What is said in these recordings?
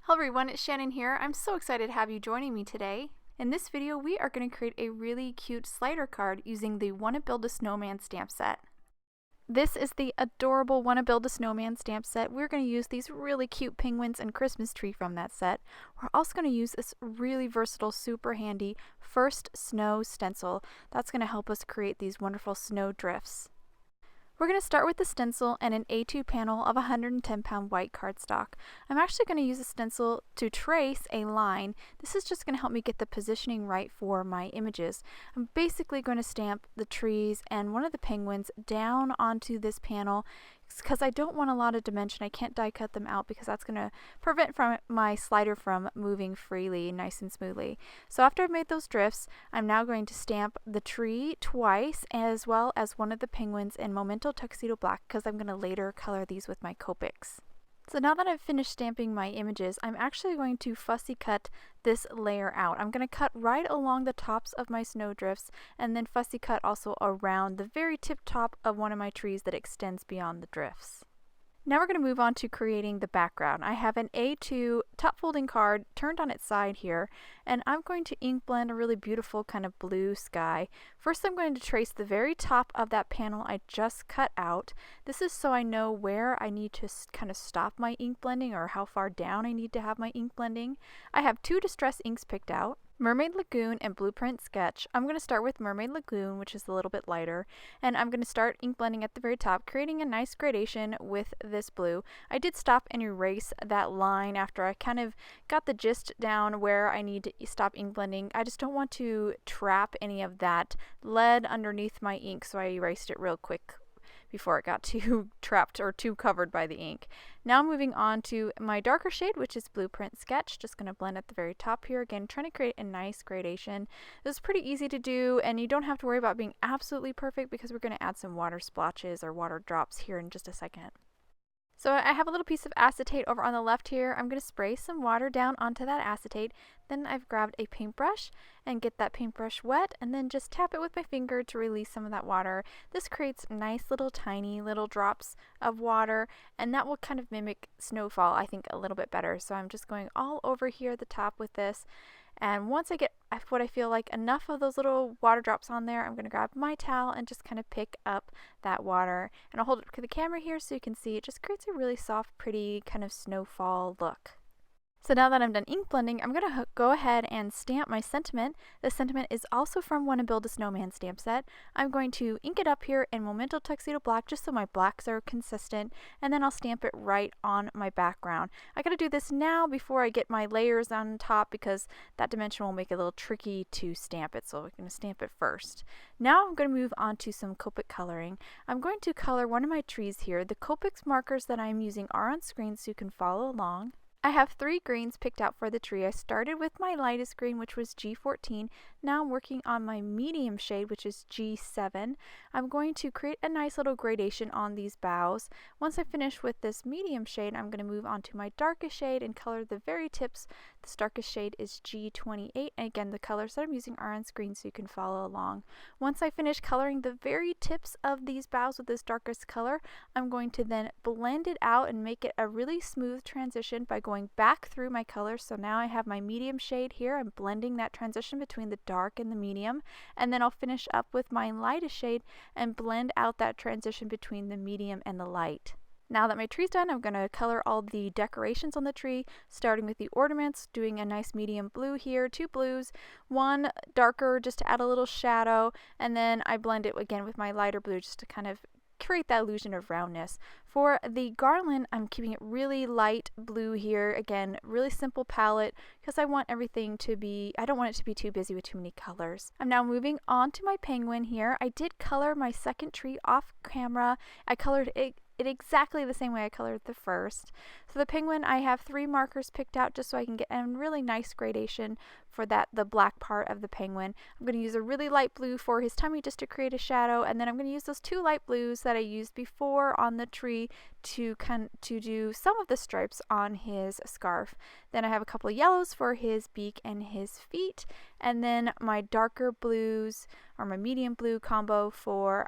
Hello everyone, it's Shannon here. I'm so excited to have you joining me today. In this video, we are going to create a really cute slider card using the Wanna Build a Snowman Stamp Set. This is the adorable Wanna Build a Snowman Stamp Set. We're going to use these really cute penguins and Christmas tree from that set. We're also going to use this really versatile, super handy First Snow stencil. That's going to help us create these wonderful snow drifts. We're going to start with the stencil and an A2 panel of 110-pound white cardstock. I'm actually going to use a stencil to trace a line. This is just going to help me get the positioning right for my images. I'm basically going to stamp the trees and one of the penguins down onto this panel because I don't want a lot of dimension. I can't die cut them out because that's going to prevent my slider from moving freely, nice and smoothly. So after I've made those drifts, I'm now going to stamp the tree twice as well as one of the penguins in Memento Tuxedo black because I'm going to later color these with my Copics. So now that I've finished stamping my images, I'm actually going to fussy cut this layer out. I'm going to cut right along the tops of my snowdrifts and then fussy cut also around the very tip top of one of my trees that extends beyond the drifts. Now we're going to move on to creating the background. I have an A2 top folding card turned on its side here, and I'm going to ink blend a really beautiful kind of blue sky. First I'm going to trace the very top of that panel I just cut out. This is so I know where I need to kind of stop my ink blending or how far down I need to have my ink blending. I have two distress inks picked out. Mermaid Lagoon and Blueprint Sketch. I'm going to start with Mermaid Lagoon, which is a little bit lighter, and I'm going to start ink blending at the very top, creating a nice gradation with this blue. I did stop and erase that line after I kind of got the gist down where I need to stop ink blending. I just don't want to trap any of that lead underneath my ink, so I erased it real quick before it got too trapped or too covered by the ink. Now moving on to my darker shade, which is Blueprint Sketch. Just going to blend at the very top here. Again, trying to create a nice gradation. This is pretty easy to do, and you don't have to worry about being absolutely perfect because we're going to add some water splotches or water drops here in just a second. So I have a little piece of acetate over on the left here. I'm going to spray some water down onto that acetate. Then I've grabbed a paintbrush and get that paintbrush wet and then just tap it with my finger to release some of that water. This creates nice little tiny little drops of water, and that will kind of mimic snowfall, I think, a little bit better. So I'm just going all over here at the top with this. And once I get what I feel like enough of those little water drops on there, I'm going to grab my towel and just kind of pick up that water. And I'll hold it to the camera here so you can see it just creates a really soft, pretty kind of snowfall look. So now that I'm done ink blending, I'm going to go ahead and stamp my sentiment. The sentiment is also from Wanna Build a Snowman Stamp Set. I'm going to ink it up here in Memento Tuxedo black just so my blacks are consistent, and then I'll stamp it right on my background. I gotta do this now before I get my layers on top because that dimension will make it a little tricky to stamp it, so we're going to stamp it first. Now I'm going to move on to some Copic coloring. I'm going to color one of my trees here. The Copic markers that I'm using are on screen so you can follow along. I have 3 greens picked out for the tree. I started with my lightest green, which was G14. Now I'm working on my medium shade, which is G7. I'm going to create a nice little gradation on these boughs. Once I finish with this medium shade, I'm going to move on to my darkest shade and color the very tips. This darkest shade is G28. And again, the colors that I'm using are on screen so you can follow along. Once I finish coloring the very tips of these boughs with this darkest color, I'm going to then blend it out and make it a really smooth transition by going back through my colors. So now I have my medium shade here. I'm blending that transition between the dark and the medium, and then I'll finish up with my lightest shade and blend out that transition between the medium and the light. Now that my tree's done, I'm going to color all the decorations on the tree, starting with the ornaments, doing a nice medium blue here, 2 blues, 1 darker just to add a little shadow, and then I blend it again with my lighter blue just to kind of create that illusion of roundness. For the garland, I'm keeping it really light blue here. Again, really simple palette because I want everything to be, I don't want it to be too busy with too many colors. I'm now moving on to my penguin here. I did color my second tree off camera. I colored it exactly the same way I colored the first. So the penguin, I have 3 markers picked out just so I can get a really nice gradation for the black part of the penguin. I'm going to use a really light blue for his tummy just to create a shadow, and then I'm going to use those 2 light blues that I used before on the tree to do some of the stripes on his scarf. Then I have a couple of yellows for his beak and his feet, and then my darker blues or my medium blue combo for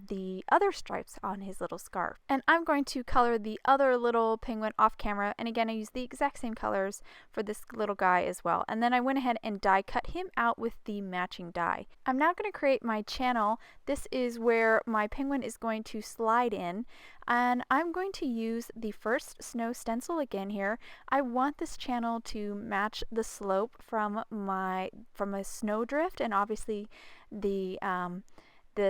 the other stripes on his little scarf. And I'm going to color the other little penguin off camera, and again I use the exact same colors for this little guy as well. And then I went ahead and die cut him out with the matching die. I'm now going to create my channel. This is where my penguin is going to slide in, and I'm going to use the first snow stencil again here. I want this channel to match the slope from a snowdrift, and obviously the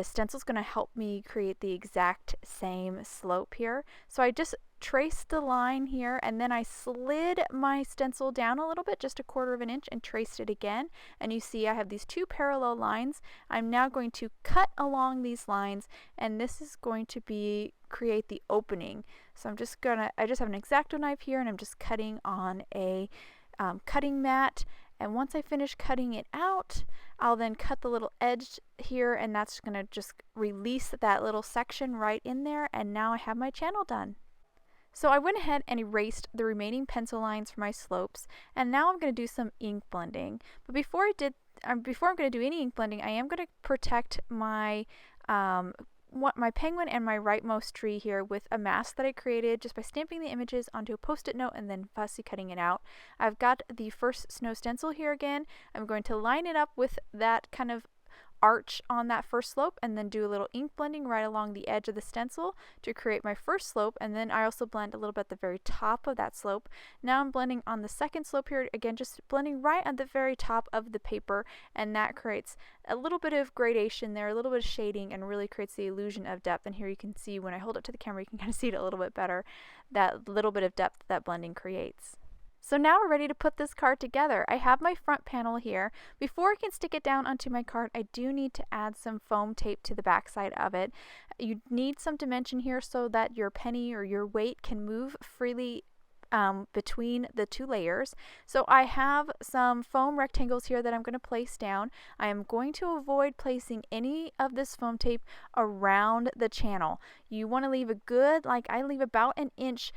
stencil is going to help me create the exact same slope here. So I just traced the line here, and then I slid my stencil down a little bit, just 1/4 of an inch, and traced it again. And you see I have these 2 parallel lines. I'm now going to cut along these lines, and this is going to create the opening. So I just have an X-Acto knife here, and I'm just cutting on a cutting mat. And once I finish cutting it out, I'll then cut the little edge here, and that's going to just release that little section right in there, and now I have my channel done. So I went ahead and erased the remaining pencil lines for my slopes, and now I'm going to do some ink blending. But before I'm going to do any ink blending, I am going to protect my my penguin and my rightmost tree here with a mask that I created just by stamping the images onto a post-it note and then fussy cutting it out. I've got the first snow stencil here again. I'm going to line it up with that kind of arch on that first slope, and then do a little ink blending right along the edge of the stencil to create my first slope. And then I also blend a little bit at the very top of that slope. Now I'm blending on the second slope here, again just blending right at the very top of the paper, and that creates a little bit of gradation there, a little bit of shading, and really creates the illusion of depth. And here you can see, when I hold it to the camera, you can kind of see it a little bit better, that little bit of depth that blending creates. So now we're ready to put this card together. I have my front panel here. Before I can stick it down onto my card, I do need to add some foam tape to the back side of it. You need some dimension here so that your penny or your weight can move freely between the 2 layers. So I have some foam rectangles here that I'm going to place down. I am going to avoid placing any of this foam tape around the channel. You want to leave a good, I leave about an inch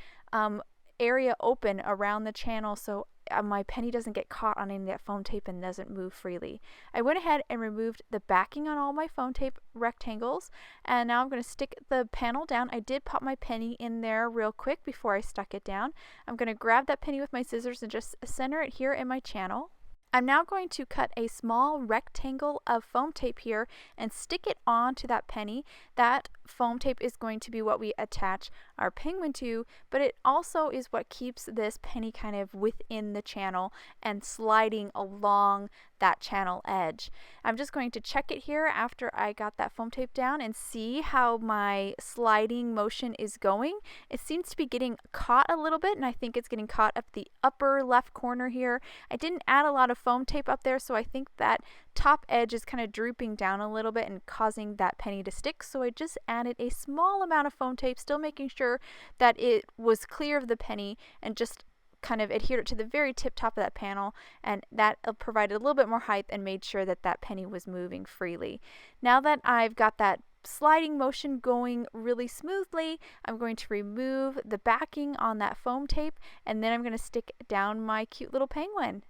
area open around the channel so my penny doesn't get caught on any of that foam tape and doesn't move freely. I went ahead and removed the backing on all my foam tape rectangles, and now I'm going to stick the panel down. I did pop my penny in there real quick before I stuck it down. I'm going to grab that penny with my scissors and just center it here in my channel. I'm now going to cut a small rectangle of foam tape here and stick it onto that penny. That foam tape is going to be what we attach our penguin to, but it also is what keeps this penny kind of within the channel and sliding along that channel edge. I'm just going to check it here after I got that foam tape down and see how my sliding motion is going. It seems to be getting caught a little bit, and I think it's getting caught up the upper left corner here. I didn't add a lot of foam tape up there, so I think that top edge is kind of drooping down a little bit and causing that penny to stick. So I just added a small amount of foam tape, still making sure that it was clear of the penny, and just kind of adhered it to the very tip top of that panel, and that provided a little bit more height and made sure that that penny was moving freely. Now that I've got that sliding motion going really smoothly, I'm going to remove the backing on that foam tape, and then I'm going to stick down my cute little penguin.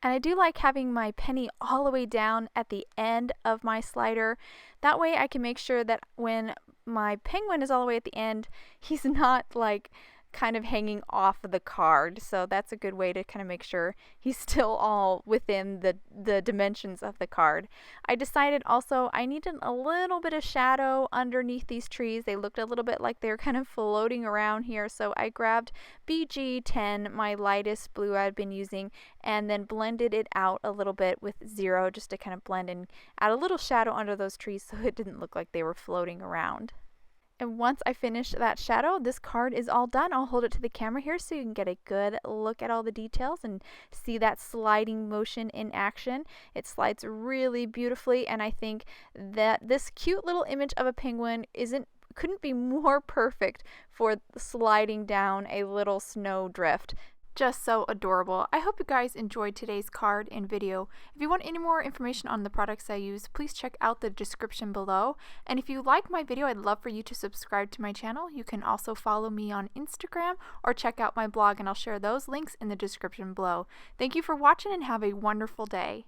And I do like having my penny all the way down at the end of my slider. That way I can make sure that when my penguin is all the way at the end, he's not kind of hanging off of the card. So that's a good way to kind of make sure he's still all within the dimensions of the card. I decided also I needed a little bit of shadow underneath these trees. They looked a little bit like they were kind of floating around here. So I grabbed BG10, my lightest blue I'd been using, and then blended it out a little bit with 0 just to kind of blend and add a little shadow under those trees so it didn't look like they were floating around. And once I finish that shadow, this card is all done. I'll hold it to the camera here so you can get a good look at all the details and see that sliding motion in action. It slides really beautifully, and I think that this cute little image of a penguin couldn't be more perfect for sliding down a little snow drift. Just so adorable. I hope you guys enjoyed today's card and video. If you want any more information on the products I use, please check out the description below. And if you like my video, I'd love for you to subscribe to my channel. You can also follow me on Instagram or check out my blog, and I'll share those links in the description below. Thank you for watching and have a wonderful day.